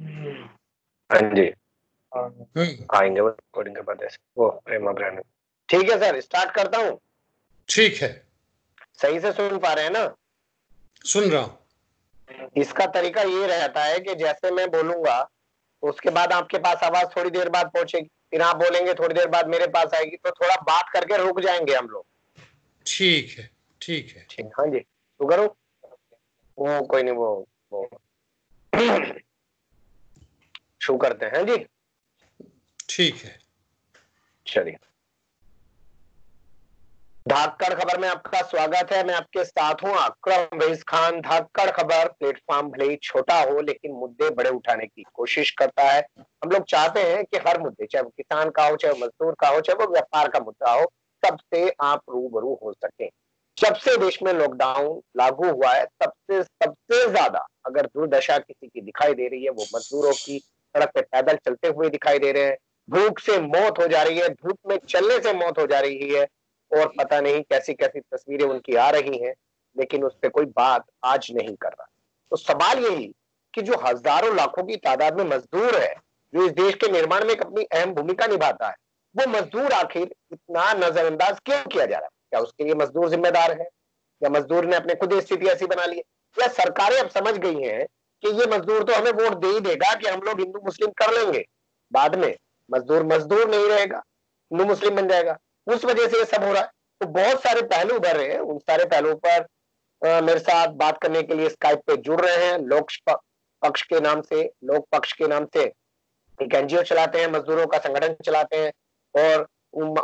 हाँ जी, हम्म। आएंगे वो रिकॉर्डिंग के बाद ऐसे वो प्रेमा ब्रांड। ठीक है सर, स्टार्ट करता हूँ। ठीक है, सही से सुन पा रहे हैं ना? सुन रहा हूं। इसका तरीका ये रहता है कि जैसे मैं बोलूंगा उसके बाद आपके पास आवाज थोड़ी देर बाद पहुंचेगी, फिर आप बोलेंगे, थोड़ी देर बाद मेरे पास आएगी, तो थोड़ा बात करके रुक जाएंगे हम लोग। ठीक है, ठीक है। ठीक, हाँ जी, शुगर हो वो कोई नहीं, वो शुरू करते हैं जी। ठीक है। चलिए, धाकड़ खबर में आपका स्वागत है। मैं आपके साथ हूं अकरम रईस खान। धाकड़ खबर प्लेटफॉर्म भले ही छोटा हो लेकिन मुद्दे बड़े उठाने की कोशिश करता है। हम लोग चाहते हैं कि हर मुद्दे, चाहे वो किसान का हो, चाहे वो मजदूर का हो, चाहे वो व्यापार का मुद्दा हो, सबसे आप रूबरू हो सके। जब से देश में लॉकडाउन लागू हुआ है तब से सबसे ज्यादा अगर दुर्दशा किसी की दिखाई दे रही है वो मजदूरों की। सड़क पे पैदल चलते हुए दिखाई दे रहे हैं, भूख से मौत हो जा रही है, धूप में चलने से मौत हो जा रही है, और पता नहीं कैसी कैसी तस्वीरें उनकी आ रही हैं, लेकिन उस पर कोई बात आज नहीं कर रहा। तो सवाल यही कि जो हजारों लाखों की तादाद में मजदूर है, जो इस देश के निर्माण में एक अपनी अहम भूमिका निभाता है, वो मजदूर आखिर इतना नजरअंदाज क्यों किया जा रहा है? क्या उसके लिए मजदूर जिम्मेदार है, या मजदूर ने अपने खुद स्थिति ऐसी बना ली है, या सरकारें अब समझ गई हैं कि ये मजदूर तो हमें वोट दे ही देगा कि हम लोग हिंदू मुस्लिम कर लेंगे, बाद में मजदूर मजदूर नहीं रहेगा, हिंदू मुस्लिम बन जाएगा, उस वजह से ये सब हो रहा है। तो बहुत सारे पहलू उभर रहे हैं, उन सारे पहलुओं पर मेरे साथ बात करने के लिए स्काइप पे जुड़ रहे हैं। पक्ष के नाम से, लोक पक्ष के नाम से एक एनजीओ चलाते हैं, मजदूरों का संगठन चलाते हैं, और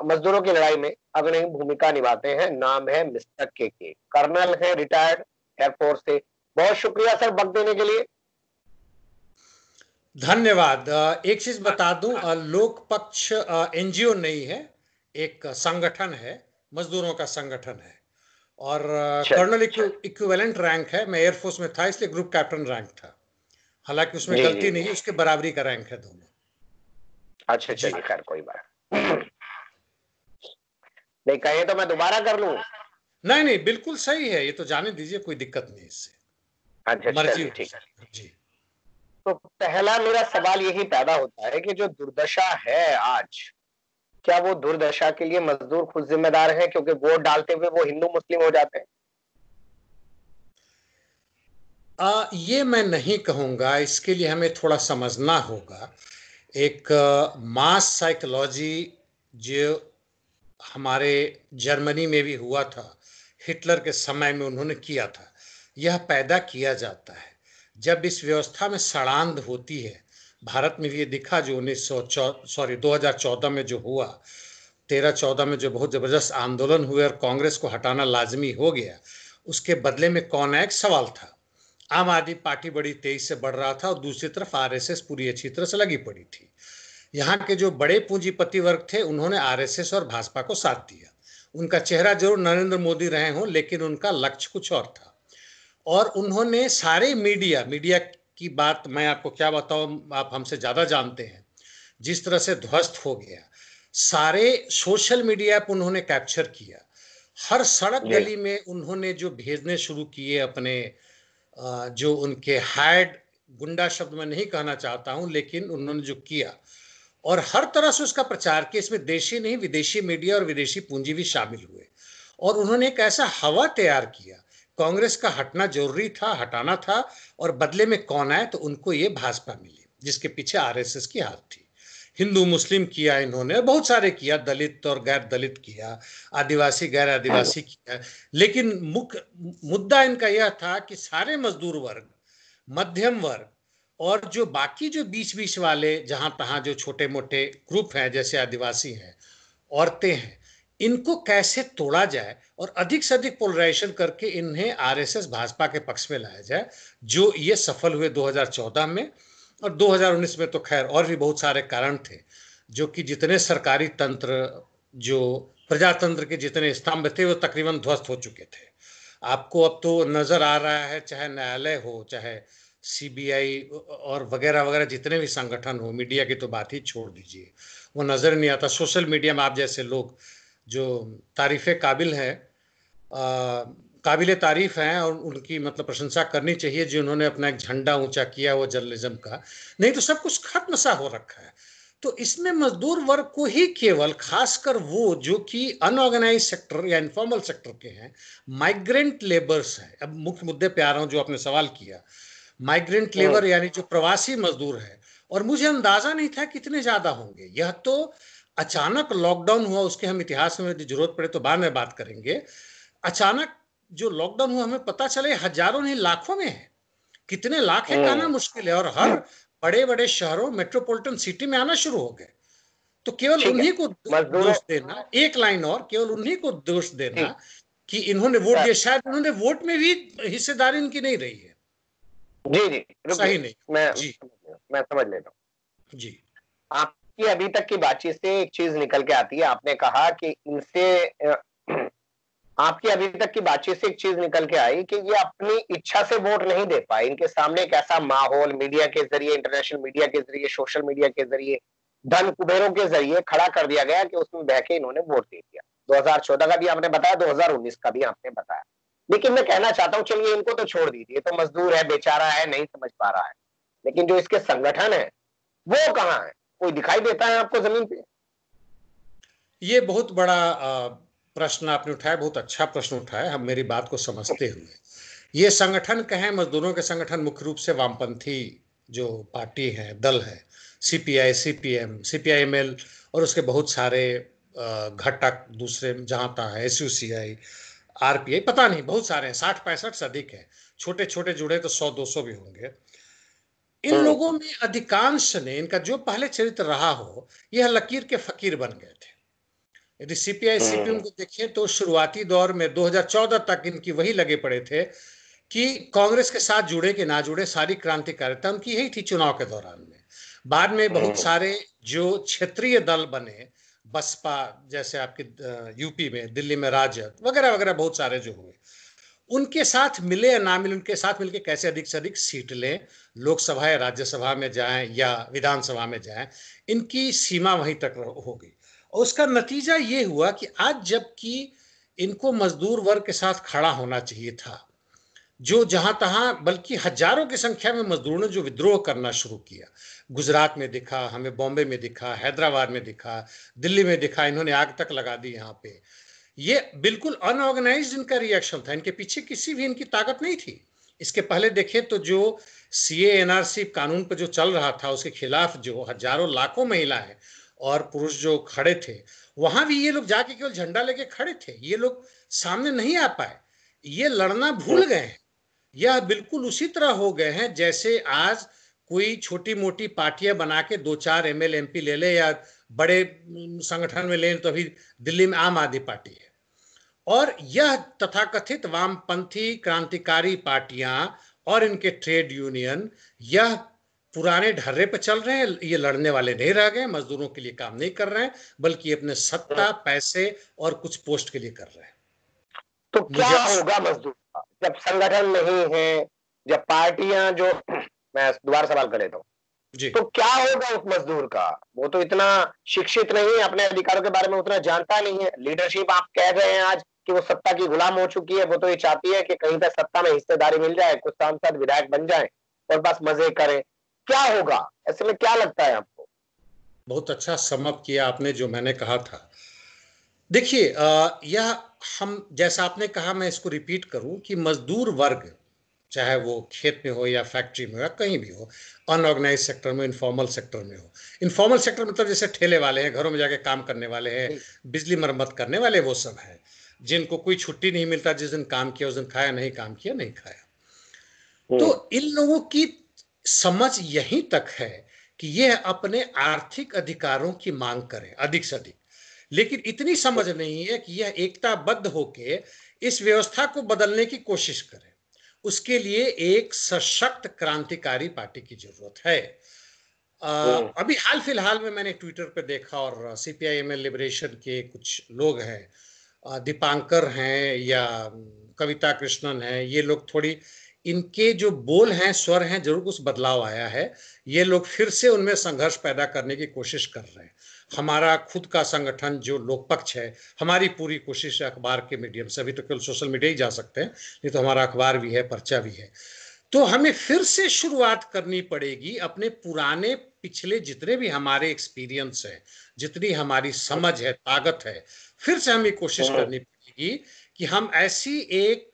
मजदूरों की लड़ाई में अग्रणी भूमिका निभाते हैं। नाम है मिस्टर के, कर्नल है, रिटायर्ड एयरफोर्स से। बहुत शुक्रिया सर वक्त देने के लिए। धन्यवाद। एक चीज बता दूं, लोक पक्ष एनजीओ नहीं है, एक संगठन है, मजदूरों का संगठन है। और चल, कर्नल इक्विवेलेंट रैंक है। मैं एयरफोर्स में था इसलिए ग्रुप कैप्टन रैंक था। हालांकि उसमें जी जी गलती नहीं जी, है, उसके बराबरी का रैंक है दोनों। अच्छा जी। चलिए, खैर कोई बात नहीं, कहे तो मैं दोबारा कर लूं? नहीं नहीं, बिल्कुल सही है, ये तो जाने दीजिए, कोई दिक्कत नहीं इससे। अच्छा मर्जी चलिए, हो ठीक है। जी। तो पहला मेरा सवाल यही पैदा होता है कि जो दुर्दशा है आज, क्या वो दुर्दशा के लिए मजदूर खुद जिम्मेदार है, क्योंकि वोट डालते हुए वो हिंदू मुस्लिम हो जाते हैं? ये मैं नहीं कहूंगा, इसके लिए हमें थोड़ा समझना होगा। एक मास साइकोलॉजी जो हमारे जर्मनी में भी हुआ था, हिटलर के समय में उन्होंने किया था, यह पैदा किया जाता है जब इस व्यवस्था में सड़ांध होती है। भारत में भी ये दिखा, जो 2014 में जो हुआ, 13-14 में जो बहुत जबरदस्त आंदोलन हुए और कांग्रेस को हटाना लाजमी हो गया। उसके बदले में कौन आया, एक सवाल था। आम आदमी पार्टी बड़ी तेजी से बढ़ रहा था और दूसरी तरफ आरएसएस पूरी अच्छी तरह से लगी पड़ी थी। यहाँ के जो बड़े पूंजीपति वर्ग थे उन्होंने आरएसएस और भाजपा को साथ दिया। उनका चेहरा जरूर नरेंद्र मोदी रहे हों, लेकिन उनका लक्ष्य कुछ और था। और उन्होंने सारे मीडिया मीडिया की बात मैं आपको क्या बताऊं, आप हमसे ज्यादा जानते हैं, जिस तरह से ध्वस्त हो गया। सारे सोशल मीडिया पर उन्होंने कैप्चर किया। हर सड़क जी गली में उन्होंने जो भेजने शुरू किए अपने, जो उनके हायर्ड, गुंडा शब्द मैं नहीं कहना चाहता हूं, लेकिन उन्होंने जो किया, और हर तरह से उसका प्रचार किया। इसमें देशी नहीं, विदेशी मीडिया और विदेशी पूंजी भी शामिल हुए। और उन्होंने एक ऐसा हवा तैयार किया, कांग्रेस का हटना जरूरी था, हटाना था, और बदले में कौन आए, तो उनको ये भाजपा मिली जिसके पीछे आरएसएस की हाथ थी। हिंदू मुस्लिम किया इन्होंने, बहुत सारे किया, दलित और गैर दलित किया, आदिवासी गैर आदिवासी किया। लेकिन मुख्य मुद्दा इनका यह था कि सारे मजदूर वर्ग, मध्यम वर्ग, और जो बाकी जो बीच बीच वाले जहां तहां जो छोटे मोटे ग्रुप हैं, जैसे आदिवासी हैं, औरतें हैं, इनको कैसे तोड़ा जाए और अधिक से अधिक पोलराइजेशन करके इन्हें आरएसएस भाजपा के पक्ष में लाया जाए। जो ये सफल हुए 2014 में। और 2019 में तो खैर और भी बहुत सारे कारण थे, जो कि जितने सरकारी तंत्र, जो प्रजातंत्र के जितने स्तंभ थे, वो तकरीबन ध्वस्त हो चुके थे। आपको अब तो नजर आ रहा है, चाहे न्यायालय हो, चाहे सीबीआई और वगैरह वगैरह जितने भी संगठन हो, मीडिया की तो बात ही छोड़ दीजिए, वो नजर नहीं आता। सोशल मीडिया में आप जैसे लोग जो तारीफे काबिल है, काबिले तारीफ हैं और उनकी मतलब प्रशंसा करनी चाहिए जो उन्होंने अपना एक झंडा ऊंचा किया वो जर्नलिज्म का। नहीं तो सब कुछ खत्म सा हो रखा है। तो इसमें मजदूर वर्ग को ही केवल, खासकर वो जो कि अनऑर्गेनाइज सेक्टर या इनफॉर्मल सेक्टर के हैं, माइग्रेंट लेबर्स हैं। अब मुख्य मुद्दे पे आ रहा हूं जो आपने सवाल किया। माइग्रेंट लेबर यानी जो प्रवासी मजदूर है, और मुझे अंदाजा नहीं था कितने ज्यादा होंगे। यह तो अचानक लॉकडाउन हुआ, उसके हम इतिहास में यदि जरूरत पड़े तो बाद में बात करेंगे। अचानक जो लॉकडाउन हुआ हमें पता चले हजारों नहीं लाखों में है। कितने लाख है कहना मुश्किल है, और हर बड़े बड़े शहरों मेट्रोपॉलिटन सिटी में आना शुरू हो गए। तो केवल ठीक है, उन्हीं को मजदूर दोष देना, एक लाइन और, केवल उन्हीं को दोष देना ठीक कि इन्होंने वोट सर। दिया, शायद उन्होंने वोट में भी हिस्सेदारी इनकी नहीं रही है। जी जी, सही रुकिए, नहीं। मैं जी मैं समझ लेता हूँ। जी आपकी अभी तक की बातचीत से एक चीज निकल के आती है। आपने कहा कि इनसे आपकी अभी तक की बातचीत से एक चीज निकल के आई कि ये अपनी इच्छा से वोट नहीं दे पाए। इनके सामने एक ऐसा माहौल मीडिया के जरिए, इंटरनेशनल मीडिया के जरिए, सोशल मीडिया के जरिए, धन कुबेरों के जरिए खड़ा कर दिया गया कि उसमें बह के इन्होंने वोट दे दिया। 2014 का भी आपने बताया, 2019 का भी आपने बताया। लेकिन मैं कहना चाहता हूं, चलिए इनको तो छोड़ दीजिए, तो मजदूर है, बेचारा है, नहीं समझ पा रहा है। लेकिन जो इसके संगठन है वो कहाँ है? कोई दिखाई देता है आपको जमीन पे? ये बहुत बड़ा प्रश्न आपने उठाया, बहुत अच्छा प्रश्न उठाया। हम मेरी बात को समझते हुए, ये संगठन कहें, मजदूरों के संगठन मुख्य रूप से वामपंथी जो पार्टी है, दल है, सीपीआई, सीपीएम, सीपीआईएमएल, और उसके बहुत सारे घटक दूसरे जहां तक है, एसयूसीआई, आरपीआई, पता नहीं, बहुत सारे हैं, 60-65 से अधिक है। छोटे छोटे जुड़े तो 100-200 भी होंगे। इन लोगों में अधिकांश ने, इनका जो पहले चरित्र रहा हो, यह लकीर के फकीर बन गए थे। यदि सीपीआई सीपीएम को देखें तो शुरुआती दौर में 2014 तक इनकी वही लगे पड़े थे कि कांग्रेस के साथ जुड़े कि ना जुड़े, सारी क्रांतिकारिता उनकी यही थी चुनाव के दौरान में। बाद में बहुत सारे जो क्षेत्रीय दल बने, बसपा जैसे आपके यूपी में, दिल्ली में राजद वगैरह वगैरह, बहुत सारे जो हुए, उनके साथ मिले या ना मिले, उनके साथ मिलकर कैसे अधिक से अधिक सीट लें, लोकसभा या राज्यसभा में जाएं या विधानसभा में जाएं, इनकी सीमा वहीं तक हो गई। और उसका नतीजा ये हुआ कि आज जबकि इनको मजदूर वर्ग के साथ खड़ा होना चाहिए था, जो जहां तहां, बल्कि हजारों की संख्या में मजदूरों ने जो विद्रोह करना शुरू किया, गुजरात में दिखा, हमें बॉम्बे में दिखा, हैदराबाद में दिखा, दिल्ली में दिखा, इन्होंने आग तक लगा दी यहाँ पे। ये बिल्कुल अनऑर्गेनाइज्ड इनका रिएक्शन था, इनके पीछे किसी भी इनकी ताकत नहीं थी। इसके पहले देखें तो जो सीए एनआरसी कानून पर जो चल रहा था, उसके खिलाफ जो हजारों लाखों महिलाएं और पुरुष जो खड़े थे, वहां भी ये लोग जाके केवल झंडा लेके खड़े थे, ये लोग सामने नहीं आ पाए, ये लड़ना भूल गए हैं। यह बिल्कुल उसी तरह हो गए हैं जैसे आज कोई छोटी मोटी पार्टियां बना के 2-4 एमएलए एमपी ले ले, या बड़े संगठन में ले तो अभी दिल्ली में आम आदमी पार्टी है, और यह तथाकथित वामपंथी क्रांतिकारी पार्टियां और इनके ट्रेड यूनियन, यह पुराने ढर्रे पर चल रहे हैं। ये लड़ने वाले नहीं रह गए, मजदूरों के लिए काम नहीं कर रहे हैं, बल्कि अपने सत्ता, पैसे और कुछ पोस्ट के लिए कर रहे हैं। तो क्या होगा मजदूर का जब संगठन नहीं है, जब पार्टियां जो मैं दोबारा सवाल कर लेता हूँ, तो क्या होगा उस मजदूर का? वो तो इतना शिक्षित नहीं है, अपने अधिकारों के बारे में उतना जानता नहीं है। लीडरशिप आप कह रहे हैं आज कि वो सत्ता की गुलाम हो चुकी है, वो तो ये चाहती है कि कहीं पे सत्ता में हिस्सेदारी मिल जाए, कुछ सांसद विधायक बन जाए और बस मजे करें। क्या होगा ऐसे में, क्या लगता है आपको? बहुत अच्छा समअप किया आपने जो मैंने कहा था। देखिए, यह हम, जैसा आपने कहा, मैं इसको रिपीट करूं कि मजदूर वर्ग, चाहे वो खेत में हो या फैक्ट्री में हो या कहीं भी हो, अनऑर्गेनाइज सेक्टर में, इनफॉर्मल सेक्टर में हो। इनफॉर्मल सेक्टर मतलब जैसे ठेले वाले हैं, घरों में जाके काम करने वाले हैं, बिजली मरम्मत करने वाले, वो सब है जिनको कोई छुट्टी नहीं मिलता, जिस दिन काम किया उस दिन खाया, नहीं काम किया नहीं खाया। तो इन लोगों की समझ यहीं तक है कि यह अपने आर्थिक अधिकारों की मांग करें अधिक से अधिक, लेकिन इतनी समझ नहीं है कि यह एकताबद्ध होकर इस व्यवस्था को बदलने की कोशिश करें। उसके लिए एक सशक्त क्रांतिकारी पार्टी की जरूरत है। अभी हाल फिलहाल में मैंने ट्विटर पे देखा, और सीपीआईएमएल लिबरेशन के कुछ लोग हैं, दीपांकर हैं या कविता कृष्णन हैं, ये लोग थोड़ी, इनके जो बोल हैं, स्वर हैं, जरूर कुछ बदलाव आया है। ये लोग फिर से उनमें संघर्ष पैदा करने की कोशिश कर रहे हैं। हमारा खुद का संगठन जो लोकपक्ष है, हमारी पूरी कोशिश है अखबार के मीडियम से, अभी तो केवल सोशल मीडिया ही जा सकते हैं, नहीं तो हमारा अखबार भी है, पर्चा भी है। तो हमें फिर से शुरुआत करनी पड़ेगी, अपने पुराने पिछले जितने भी हमारे एक्सपीरियंस है, जितनी हमारी समझ है, ताकत है, फिर से हमें कोशिश करनी पड़ेगी कि हम ऐसी एक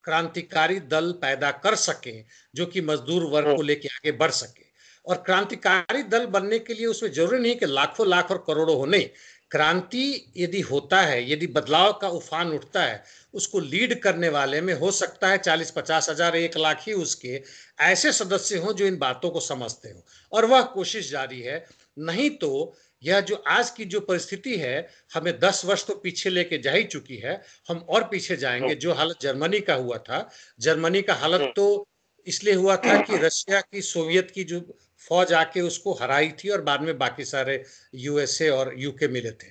क्रांतिकारी दल पैदा कर सके जो कि मजदूर वर्ग को लेकर आगे बढ़ सके। और क्रांतिकारी दल बनने के लिए उसमें जरूरी नहीं कि लाखों लाख और करोड़ों हो, नहीं। क्रांति यदि होता है, यदि बदलाव का उफान उठता है, उसको लीड करने वाले में हो सकता है 40-50 हजार 1 लाख ही उसके ऐसे सदस्य हों जो इन बातों को समझते हो, और वह कोशिश जारी है। नहीं तो यह जो आज की जो परिस्थिति है, हमें 10 वर्ष तो पीछे लेके जा ही चुकी है, हम और पीछे जाएंगे। जो हालत जर्मनी का हुआ था, जर्मनी का हालत तो इसलिए हुआ था कि रशिया की, सोवियत की जो फौज आके उसको हराई थी और बाद में बाकी सारे यूएसए और यूके मिले थे।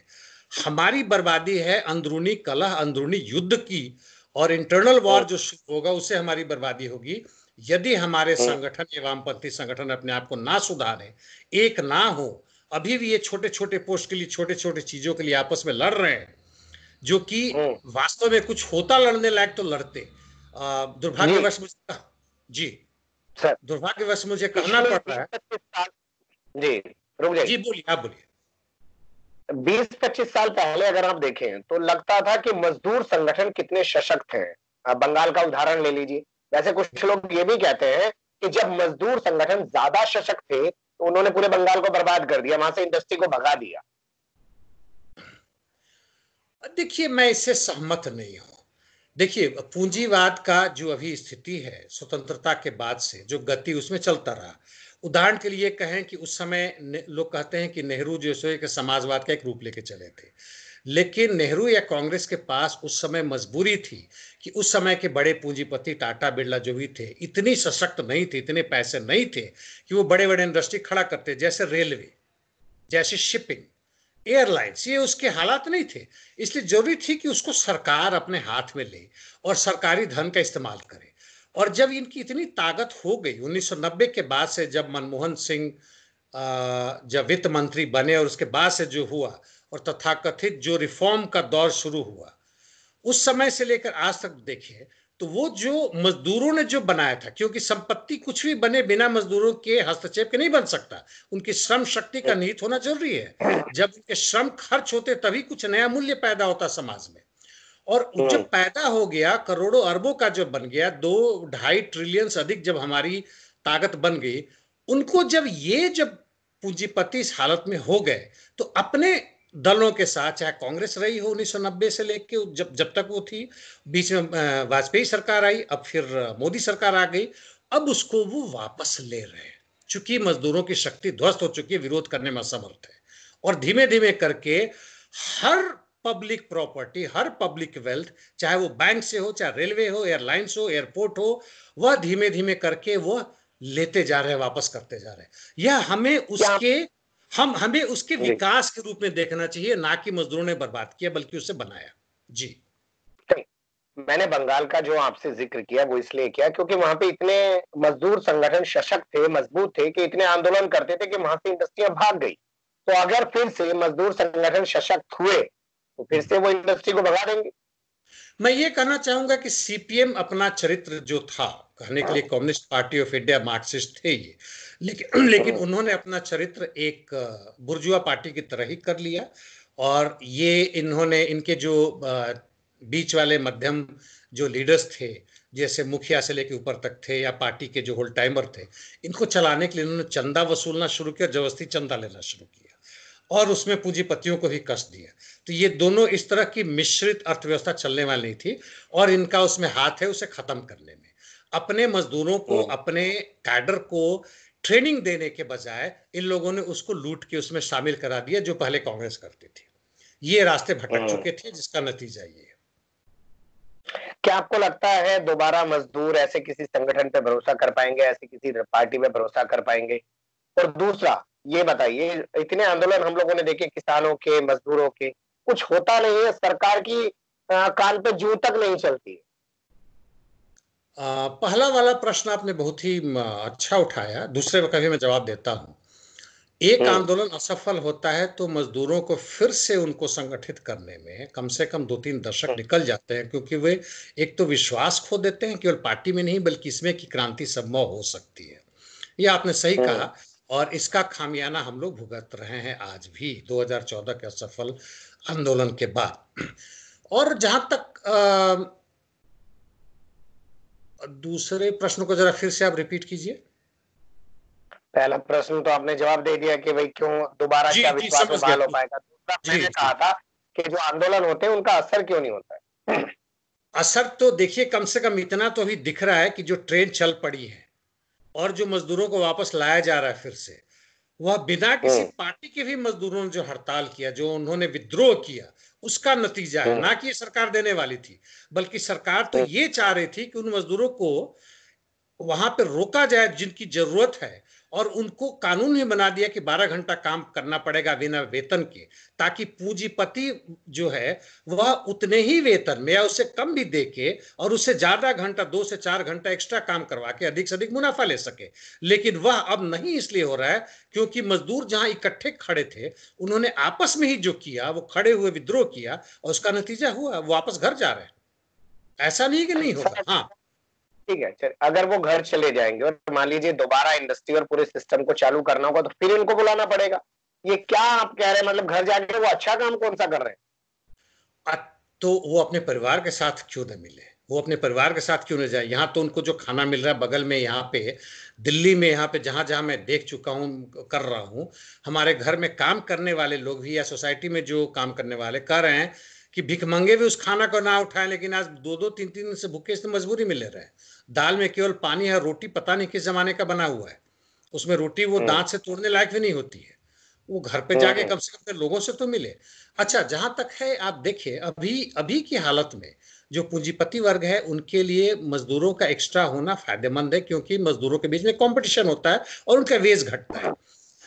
हमारी बर्बादी है अंदरूनी कलह, अंदरूनी युद्ध की, और इंटरनल वॉर जो होगा उससे हमारी बर्बादी होगी यदि हमारे संगठन, ये वामपंथी संगठन अपने आप को ना सुधारे, एक ना हो। अभी भी ये छोटे छोटे पोस्ट के लिए, छोटे छोटे चीजों के लिए आपस में लड़ रहे हैं, जो कि वास्तव में कुछ होता लड़ने लायक तो लड़ते। दुर्भाग्यवश मुझे, जी सर, दुर्भाग्यवश मुझे कहना पड़ रहा है। जी, रुक जाइए। जी बोलिए, आप बोलिए। 20-25 साल पहले अगर आप देखें तो लगता था कि मजदूर संगठन कितने सशक्त हैं। आप बंगाल का उदाहरण ले लीजिए। वैसे कुछ लोग ये भी कहते हैं कि जब मजदूर संगठन ज्यादा सशक्त थे तो उन्होंने पूरे बंगाल को बर्बाद कर दिया, वहां से इंडस्ट्री को भगा दिया। देखिए, मैं इससे सहमत नहीं हूं। देखिए, पूंजीवाद का जो अभी स्थिति है, स्वतंत्रता के बाद से जो गति उसमें चलता रहा। उदाहरण के लिए कहें कि उस समय लोग कहते हैं कि नेहरू जो है कि समाजवाद का एक रूप लेके चले थे, लेकिन नेहरू या कांग्रेस के पास उस समय मजबूरी थी कि उस समय के बड़े पूंजीपति टाटा बिरला जो भी थे, इतनी सशक्त नहीं थे, इतने पैसे नहीं थे कि वो बड़े बड़े इंडस्ट्री खड़ा करते, जैसे रेलवे, जैसे शिपिंग, एयरलाइंस, ये उसके हालात नहीं थे। इसलिए जरूरी थी कि उसको सरकार अपने हाथ में ले और सरकारी धन का इस्तेमाल करे। और जब इनकी इतनी ताकत हो गई 1990 के बाद से, जब मनमोहन सिंह जब वित्त मंत्री बने और उसके बाद से जो हुआ, और तथाकथित जो रिफॉर्म का दौर शुरू हुआ, उस समय से लेकर आज तक देखिए तो वो जो मजदूरों ने जो बनाया था, क्योंकि संपत्ति कुछ भी बने बिना मजदूरों के हस्तक्षेप के नहीं बन सकता, उनकी श्रम शक्ति का निहित होना जरूरी है। जब उनके श्रम खर्च होते तभी कुछ नया मूल्य पैदा होता समाज में। और जब पैदा हो गया, करोड़ों अरबों का जब बन गया, 2-2.5 ट्रिलियन से अधिक जब हमारी ताकत बन गई, उनको जब पूंजीपति इस हालत में हो गए, तो अपने दलों के साथ, चाहे कांग्रेस रही हो 1990 से लेके जब जब तक वो थी, बीच में वाजपेयी सरकार आई, अब फिर मोदी सरकार आ गई, अब उसको वो वापस ले रहे हैं, चूंकि मजदूरों की शक्ति ध्वस्त हो चुकी है, विरोध करने में असमर्थ है। और धीमे धीमे करके हर पब्लिक प्रॉपर्टी, हर पब्लिक वेल्थ, चाहे वो बैंक से हो, चाहे रेलवे हो, एयरलाइंस हो, एयरपोर्ट हो, वह धीमे धीमे करके वह लेते जा रहे हैं, वापस करते जा रहे हैं। यह हमें उसके विकास के रूप में देखना चाहिए, ना कि मजदूरों ने बर्बाद किया बल्कि उसे बनाया। जी, मैंने बंगाल का जो आपसे जिक्र किया वो इसलिए किया क्योंकि वहां पे इतने मजदूर संगठन सशक्त थे, मजबूत थे कि इतने आंदोलन करते थे कि वहां से इंडस्ट्रियां भाग गई। तो अगर फिर से मजदूर संगठन सशक्त हुए तो फिर से वो इंडस्ट्री को भगा देंगे। मैं ये कहना चाहूंगा कि सीपीएम अपना चरित्र जो था, कहने के लिए communist party of India, Marxist थे ये, लेकिन उन्होंने अपना चरित्र एक बुर्जुआ पार्टी की तरह ही कर लिया। और ये इन्होंने, इनके जो बीच वाले मध्यम जो लीडर्स थे, जैसे मुखिया से लेकर ऊपर तक थे, या पार्टी के जो होल टाइमर थे, इनको चलाने के लिए इन्होंने चंदा वसूलना शुरू किया, जबरदस्ती चंदा लेना शुरू किया, और उसमें पूंजीपतियों को भी कष्ट दिया। तो ये दोनों इस तरह की मिश्रित अर्थव्यवस्था चलने वाली नहीं थी, और इनका उसमें हाथ है उसे खत्म करने में। अपने मजदूरों को, अपने कैडर को ट्रेनिंग देने के बजाय इन लोगों ने उसको लूट के उसमें शामिल करा दिया, जो पहले कांग्रेस करती थी। ये रास्ते भटक चुके थे, जिसका नतीजा ये। क्या आपको लगता है दोबारा मजदूर ऐसे किसी संगठन पे भरोसा कर पाएंगे, ऐसी किसी पार्टी पे भरोसा कर पाएंगे? और दूसरा ये बताइए, इतने आंदोलन हम लोगों ने देखे, किसानों के, मजदूरों के, कुछ होता नहीं है, सरकार की कान पे जूं तक नहीं चलती। पहला वाला प्रश्न आपने बहुत ही अच्छा उठाया, दूसरे का भी मैं जवाब देता हूं एक आंदोलन असफल होता है तो मजदूरों को फिर से उनको संगठित करने में कम से कम 2-3 दशक निकल जाते हैं, क्योंकि वे एक तो विश्वास खो देते हैं केवल पार्टी में नहीं बल्कि इसमें कि क्रांति संभव हो सकती है। ये आपने सही कहा, और इसका खामियाना हम लोग भुगत रहे हैं आज भी 2014 के असफल आंदोलन के बाद। और जहां तक दूसरे प्रश्न को जरा फिर से आप रिपीट कीजिए। पहला प्रश्न तो आपने जवाब दे दिया कि भाई क्यों दोबारा जी क्या जी, विश्वास में समझ गया। बहाल हो पाएगा। दूसरा जी मैंने जी, कहा था कि जो आंदोलन होते हैं उनका असर क्यों नहीं होता है। असर तो देखिए, कम से कम इतना तो अभी दिख रहा है कि जो ट्रेन चल पड़ी है और जो मजदूरों को वापस लाया जा रहा है फिर से, वह बिना किसी हम्म पार्टी के भी मजदूरों ने जो हड़ताल किया, जो उन्होंने विद्रोह किया, उसका नतीजा है। हम्म ना कि सरकार देने वाली थी, बल्कि सरकार तो हम्म ये चाह रही थी कि उन मजदूरों को वहां पे रोका जाए जिनकी जरूरत है, और उनको कानून ही बना दिया कि 12 घंटा काम करना पड़ेगा बिना वेतन के, ताकि पूंजीपति जो है वह उतने ही वेतन में या उससे कम भी दे के और उससे ज्यादा घंटा, 2 से 4 घंटा एक्स्ट्रा काम करवा के अधिक से अधिक मुनाफा ले सके। लेकिन वह अब नहीं इसलिए हो रहा है क्योंकि मजदूर जहां इकट्ठे खड़े थे, उन्होंने आपस में ही जो किया वो खड़े हुए विद्रोह किया, और उसका नतीजा हुआ वो वापस घर जा रहे हैं। ऐसा नहीं कि नहीं होगा। सर हाँ, ठीक है, चल अगर वो घर चले जाएंगे और मान लीजिए दोबारा इंडस्ट्री और पूरे सिस्टम को चालू करना होगा तो फिर इनको बुलाना पड़ेगा। ये क्या आप कह रहे हैं, मतलब घर जाके वो अच्छा काम कौन सा कर रहे हैं। तो वो अपने परिवार के साथ क्यों न मिले, वो अपने परिवार के साथ क्यों न जाए। यहाँ तो उनको जो खाना मिल रहा है बगल में, यहाँ पे दिल्ली में, यहाँ पे जहां जहां मैं देख चुका हूँ, कर रहा हूँ, हमारे घर में काम करने वाले लोग भी या सोसाइटी में जो काम करने वाले कह रहे हैं कि भिखमंगे भी उस खाना को ना उठाएं, लेकिन आज 2-2 3-3 दिन से भूखे से मजबूरी में ले रहे हैं। दाल में केवल पानी है, रोटी पता नहीं किस जमाने का बना हुआ है, उसमें रोटी वो हम्म दांत से तोड़ने लायक भी नहीं होती है। वो घर पे जाके हम्म कम से कम लोगों से तो मिले। अच्छा, जहां तक है, आप देखिए अभी अभी की हालत में जो पूंजीपति वर्ग है उनके लिए मजदूरों का एक्स्ट्रा होना फायदेमंद है, क्योंकि मजदूरों के बीच में कंपटीशन होता है और उनका वेज घटता है।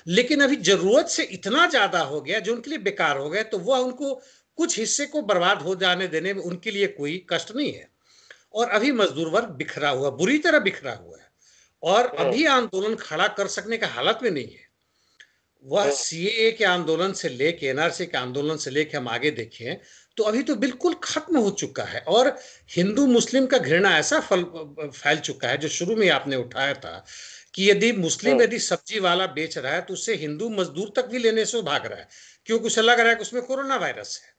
लेकिन अभी जरूरत से इतना ज्यादा हो गया जो उनके लिए बेकार हो गया, तो वह उनको कुछ हिस्से को बर्बाद हो जाने देने में उनके लिए कोई कष्ट नहीं है। और अभी मजदूर वर्ग बिखरा हुआ, बुरी तरह बिखरा हुआ है, और हम्म अभी आंदोलन खड़ा कर सकने का हालत में नहीं है। वह हम्म सीए के आंदोलन से लेके, एनआरसी के आंदोलन से लेके हम आगे देखें तो अभी तो बिल्कुल खत्म हो चुका है। और हिंदू मुस्लिम का घृणा ऐसा फैल चुका है, जो शुरू में आपने उठाया था कि यदि मुस्लिम हम्म यदि सब्जी वाला बेच रहा है तो उससे हिंदू मजदूर तक भी लेने से भाग रहा है, क्योंकि उसे लग रहा है कि उसमें कोरोना वायरस है।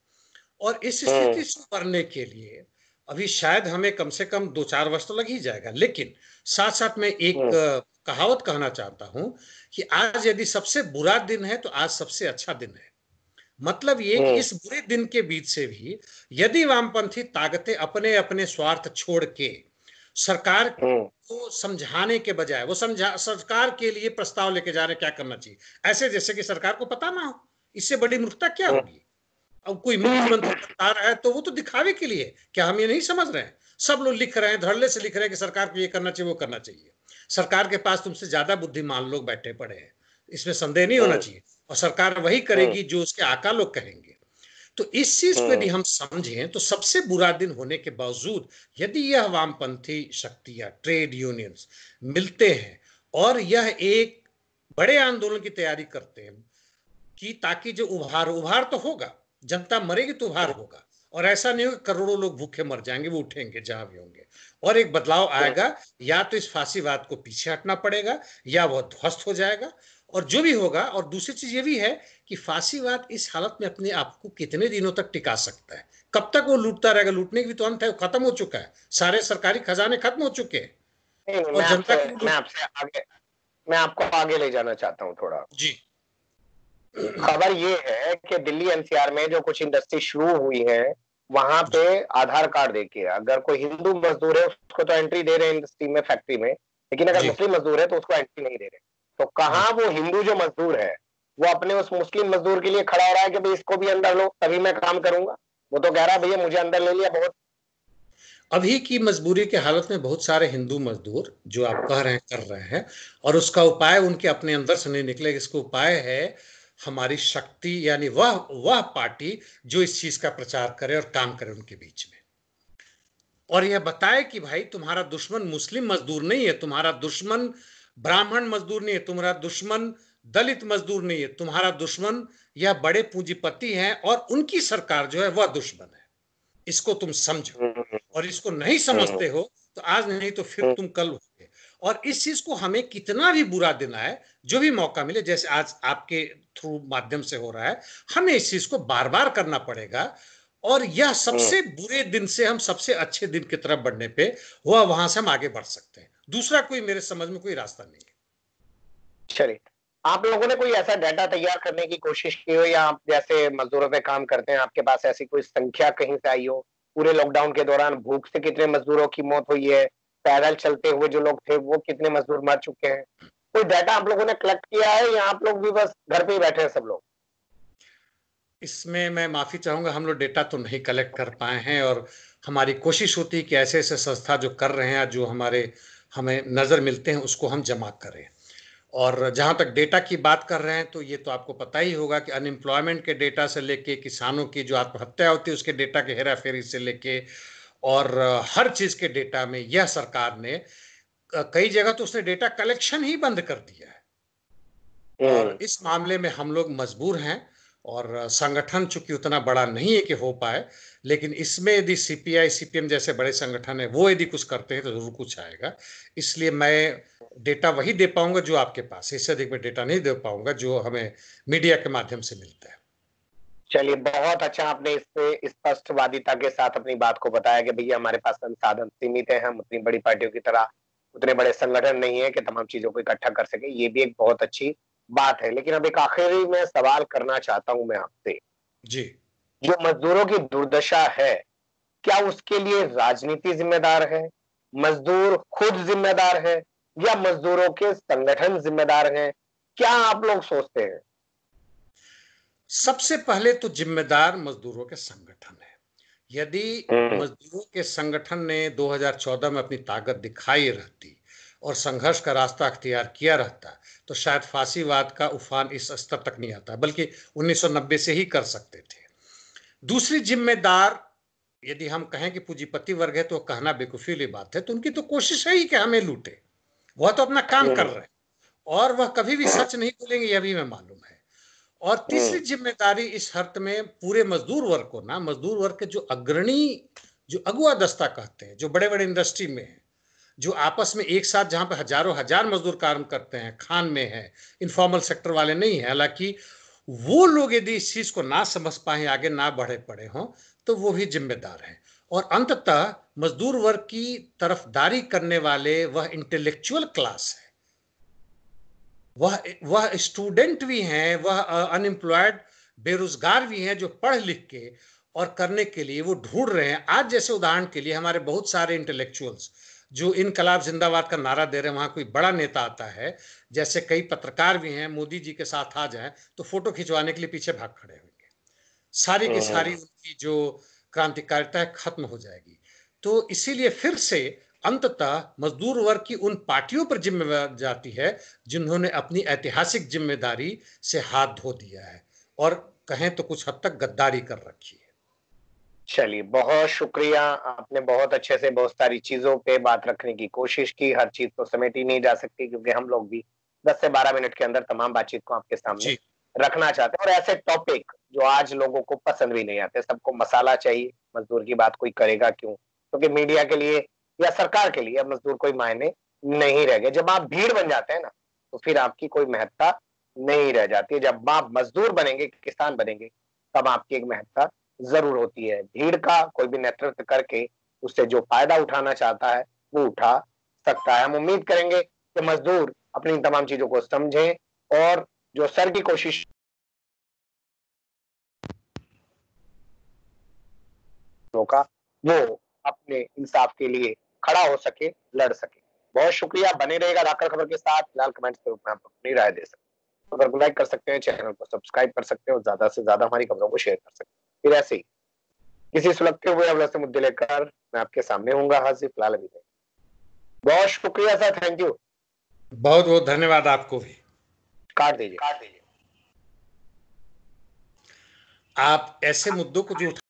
और इस स्थिति हम्म से उबरने के लिए अभी शायद हमें कम से कम 2-4 वर्ष तो लग ही जाएगा। लेकिन साथ साथ मैं एक हम्म कहावत कहना चाहता हूं कि आज यदि सबसे बुरा दिन है तो आज सबसे अच्छा दिन है। मतलब ये कि हम्म इस बुरे दिन के बीच से भी यदि वामपंथी ताकतें अपने अपने स्वार्थ छोड़ के सरकार हम्म को समझाने के बजाय, वो समझा सरकार के लिए प्रस्ताव लेके जा रहे क्या करना चाहिए, ऐसे जैसे कि सरकार को पता ना हो। इससे बड़ी मूर्खता क्या हम्म होगी। अब कोई मुख्यमंत्री बता रहा है तो वो तो दिखावे के लिए, क्या हम ये नहीं समझ रहे हैं। सब लोग लिख रहे हैं, धड़ल्ले से लिख रहे हैं कि सरकार को ये करना चाहिए, वो करना चाहिए। सरकार के पास तुमसे ज्यादा बुद्धिमान लोग बैठे पड़े हैं, इसमें संदेह नहीं होना हम्म चाहिए। और सरकार वही हम्म करेगी जो उसके आका लोग कहेंगे। तो इस चीज को यदि हम्म हम समझें तो सबसे बुरा दिन होने के बावजूद यदि यह वामपंथी शक्तियां, ट्रेड यूनियंस मिलते हैं और यह एक बड़े आंदोलन की तैयारी करते हैं कि ताकि जो उभार उभार तो होगा, जनता मरेगी तो उभार होगा, और ऐसा नहीं होगा करोड़ों लोग भूखे मर जाएंगे, वो उठेंगे जहां भी होंगे, और एक बदलाव आएगा। या तो इस फांसीवाद को पीछे हटना पड़ेगा या वह ध्वस्त हो जाएगा, और जो भी होगा। और दूसरी चीज ये भी है कि फांसीवाद इस हालत में अपने आप को कितने दिनों तक टिका सकता है, कब तक वो लूटता रहेगा। लूटने की भी तो अंत है, वो खत्म हो चुका है, सारे सरकारी खजाने खत्म हो चुके हैं, नहीं नहीं, और जनता की मैं लूट। आपसे आगे, मैं आपको आगे ले जाना चाहता हूँ थोड़ा। जी। खबर ये है कि दिल्ली एनसीआर में जो कुछ इंडस्ट्री शुरू हुई है, वहां पे आधार कार्ड देखिए, अगर कोई हिंदू मजदूर है उसको तो एंट्री दे रहे हैं इंडस्ट्री में, फैक्ट्री में, लेकिन अगर जी मुस्लिम मजदूर है तो उसको एंट्री नहीं दे रहे। तो जी। कहाँ वो हिंदू जो मजदूर है वो अपने उस मुस्लिम मजदूर के लिए खड़ा हो रहा है कि भाई इसको भी अंदर लो तभी मैं काम करूंगा। वो तो कह रहा है भैया मुझे अंदर ले लिया बहुत। अभी की मजबूरी के हालत में बहुत सारे हिंदू मजदूर जो आप कह रहे हैं कर रहे हैं, और उसका उपाय उनके अपने अंदर से नहीं निकलेगा। इसका उपाय है हमारी शक्ति, यानी वह पार्टी जो इस चीज का प्रचार करे और काम करे उनके बीच में, और यह बताए कि भाई तुम्हारा दुश्मन मुस्लिम मजदूर नहीं है, तुम्हारा दुश्मन ब्राह्मण मजदूर नहीं है, तुम्हारा दुश्मन दलित मजदूर नहीं है, तुम्हारा दुश्मन या बड़े पूंजीपति हैं और उनकी सरकार जो है वह दुश्मन है। इसको तुम समझो, और इसको नहीं समझते हो तो आज नहीं तो फिर तुम कल होगे। और इस चीज को हमें कितना भी बुरा दिन आए, जो भी मौका मिले, जैसे आज आपके थ्रू माध्यम से हो रहा है, हमें इस चीज को बार बार करना पड़ेगा। और यह सबसे बुरे दिन से हम सबसे अच्छे दिन की तरफ बढ़ने पे हुआ, वहां से हम आगे बढ़ सकते हैं। दूसरा कोई मेरे समझ में कोई रास्ता नहीं है। चलिए, आप लोगों ने कोई ऐसा डाटा तैयार करने की कोशिश की हो, या आप जैसे मजदूरों पे काम करते हैं, आपके पास ऐसी कोई संख्या कहीं से आई हो? पूरे लॉकडाउन के दौरान भूख से कितने मजदूरों की मौत हुई है? पैदल चलते हुए जो लोग थे वो कितने मजदूर मर चुके हैं? कोई डाटा आप लोगों ने कलेक्ट किया है, या आप लोग भी बस घर पे ही बैठे हैं सब लोग? इसमें मैं माफी चाहूंगा, हम लोग डेटा तो नहीं कलेक्ट कर पाए हैं, और हमारी कोशिश होती है कि ऐसे ऐसे संस्था जो कर रहे हैं, जो हमारे हमें नजर मिलते हैं, उसको हम जमा करें। और जहां तक डेटा की बात कर रहे हैं, तो ये तो आपको पता ही होगा कि अनएम्प्लॉयमेंट के डेटा से लेके किसानों की जो आत्महत्या होती है उसके डेटा के हेरा फेरी से लेके, और हर चीज के डेटा में यह सरकार ने कई जगह तो उसने डेटा कलेक्शन ही बंद कर दिया है। और इस मामले में हम लोग मजबूर हैं, और संगठन चूंकि उतना बड़ा नहीं है कि हो पाए, लेकिन इसमें यदि सीपीआई सीपीएम जैसे बड़े संगठन है वो यदि कुछ करते हैं तो जरूर कुछ आएगा। इसलिए मैं डेटा वही दे पाऊंगा जो आपके पास है, इससे अधिक मैं डेटा नहीं दे पाऊंगा जो हमें मीडिया के माध्यम से मिलता है। चलिए, बहुत अच्छा आपने इससे स्पष्टवादिता के साथ अपनी बात को बताया कि भैया हमारे पास संसाधन सीमित है, हम उतनी बड़ी पार्टियों की तरह उतने बड़े संगठन नहीं है कि तमाम चीजों को इकट्ठा कर सके। ये भी एक बहुत अच्छी बात है। लेकिन अब एक आखिरी में सवाल करना चाहता हूं मैं आपसे, जी। जो मजदूरों की दुर्दशा है, क्या उसके लिए राजनीति जिम्मेदार है, मजदूर खुद जिम्मेदार है, या मजदूरों के संगठन जिम्मेदार हैं? क्या आप लोग सोचते हैं? सबसे पहले तो जिम्मेदार मजदूरों के संगठन है। यदि मजदूरों के संगठन ने 2014 में अपनी ताकत दिखाई रहती और संघर्ष का रास्ता अख्तियार किया रहता, तो शायद फांसीवाद का उफान इस स्तर तक नहीं आता, बल्कि 1990 से ही कर सकते थे। दूसरी जिम्मेदार, यदि हम कहें कि पूंजीपति वर्ग है तो कहना बेवकूफी वाली बात है, तो उनकी तो कोशिश है ही कि हमें लूटे। वह तो अपना काम कर रहे हैं, और वह कभी भी सच नहीं बोलेंगे, यह भी हमें मालूम है। और तीसरी जिम्मेदारी इस अर्थ में पूरे मजदूर वर्ग को ना, मजदूर वर्ग के जो अग्रणी, जो अगुआ दस्ता कहते हैं, जो बड़े बड़े इंडस्ट्री में है, जो आपस में एक साथ जहां पे हजारों हजार मजदूर काम करते हैं, खान में है, इनफॉर्मल सेक्टर वाले नहीं है, हालांकि वो लोग यदि इस चीज को ना समझ पाए, आगे ना बढ़े पड़े हों, तो वो भी जिम्मेदार है। और अंततः मजदूर वर्ग की तरफदारी करने वाले वह इंटेलेक्चुअल क्लास है, वह स्टूडेंट भी हैं, वह अनएम्प्लॉयड बेरोजगार भी हैं, जो पढ़ लिख के और करने के लिए वो ढूंढ रहे हैं। आज जैसे उदाहरण के लिए हमारे बहुत सारे इंटेलेक्चुअल्स जो इनकलाब जिंदाबाद का नारा दे रहे हैं, वहां कोई बड़ा नेता आता है, जैसे कई पत्रकार भी हैं, मोदी जी के साथ आ जाए तो फोटो खिंचवाने के लिए पीछे भाग खड़े होंगे, सारी की सारी उनकी जो क्रांतिकारिता है खत्म हो जाएगी। तो इसीलिए फिर से अंततः मजदूर वर्ग की उन पार्टियों पर जिम्मेदारी जाती है जिन्होंने अपनी ऐतिहासिक जिम्मेदारी से हाथ धो दिया है, और कहें तो कुछ हद तक गद्दारी कर रखी है। चलिए, बहुत शुक्रिया। आपने बहुत अच्छे से बहुत सारी चीजों पे बात रखने की कोशिश की। हर चीज तो समेटी नहीं जा सकती, क्योंकि हम लोग भी 10 से 12 मिनट के अंदर तमाम बातचीत को आपके सामने जी। रखना चाहते हैं। और ऐसे टॉपिक जो आज लोगों को पसंद भी नहीं आते, सबको मसाला चाहिए, मजदूर की बात कोई करेगा क्यों? क्योंकि मीडिया के लिए या सरकार के लिए अब मजदूर कोई मायने नहीं रह गए। जब आप भीड़ बन जाते हैं ना, तो फिर आपकी कोई महत्ता नहीं रह जाती है। जब आप मजदूर बनेंगे, किसान बनेंगे, तब आपकी एक महत्ता जरूर होती है। भीड़ का कोई भी नेतृत्व करके उससे जो फायदा उठाना चाहता है वो उठा सकता है। हम उम्मीद करेंगे कि मजदूर अपनी तमाम चीजों को समझें, और जो सर की कोशिश का वो अपने इंसाफ के लिए खड़ा हो सके, लड़ सके। बहुत शुक्रिया। बने रहेगा धाकड़ खबर के साथ। फिलहाल कमेंट्स के रूप में आप अपनी राय दे सकते हैं, अगर लाइक कर सकते हैं, चैनल को सब्सक्राइब कर सकते हैं, और ज्यादा से ज्यादा हमारी खबरों को शेयर कर सकते हैं। फिर ऐसे ही किसी सुलगते हुए अवसर से मुद्दे लेकर मैं आपके सामने हूँ हाजिर। फिलहाल अभी नहीं। बहुत शुक्रिया सर, थैंक यू। बहुत बहुत धन्यवाद आपको भी। काट दीजिए। आप ऐसे मुद्दों को जो